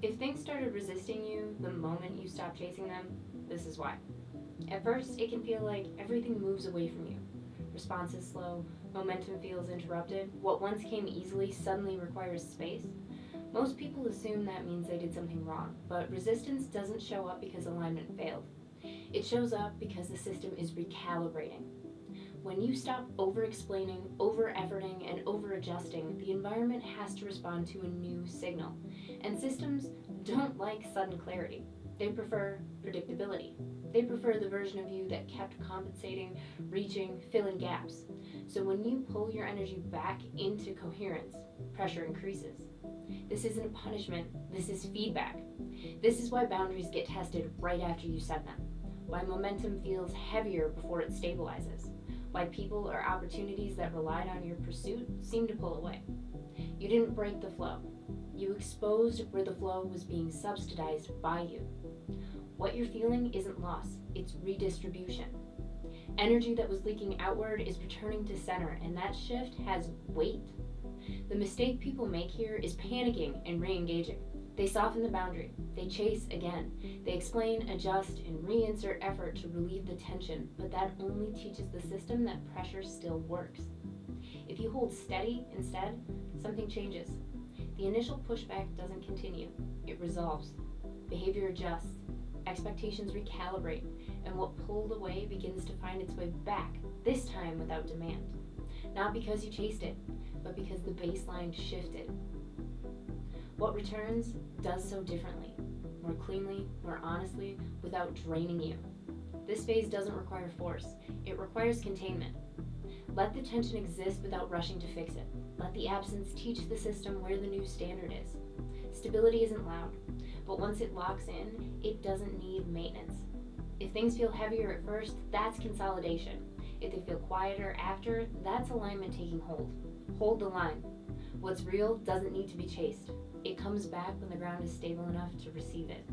If things started resisting you the moment you stopped chasing them, this is why. At first, it can feel like everything moves away from you. Responses slow, momentum feels interrupted. What once came easily suddenly requires space. Most people assume that means they did something wrong, but resistance doesn't show up because alignment failed. It shows up because the system is recalibrating. When you stop over explaining, over efforting, and over adjusting, the environment has to respond to a new signal. And systems don't like sudden clarity. They prefer predictability. They prefer the version of you that kept compensating, reaching, filling gaps. So when you pull your energy back into coherence, pressure increases. This isn't a punishment, this is feedback. This is why boundaries get tested right after you set them. Why momentum feels heavier before it stabilizes. Why people or opportunities that relied on your pursuit seem to pull away. You didn't break the flow. You exposed where the flow was being subsidized by you. What you're feeling isn't loss, it's redistribution. Energy that was leaking outward is returning to center, and that shift has weight. The mistake people make here is panicking and re engaging. They soften the boundary, they chase again, they explain, adjust, and reinsert effort to relieve the tension, but that only teaches the system that pressure still works. If you hold steady instead, something changes. The initial pushback doesn't continue, it resolves. Behavior adjusts, expectations recalibrate, and what pulled away begins to find its way back, this time without demand. Not because you chased it, but because the baseline shifted. What returns does so differently, more cleanly, more honestly, without draining you. This phase doesn't require force, it requires containment. Let the tension exist without rushing to fix it. Let the absence teach the system where the new standard is. Stability isn't loud, but once it locks in, it doesn't need maintenance. If things feel heavier at first, that's consolidation. If they feel quieter after, that's alignment taking hold. Hold the line. What's real doesn't need to be chased. It comes back when the ground is stable enough to receive it.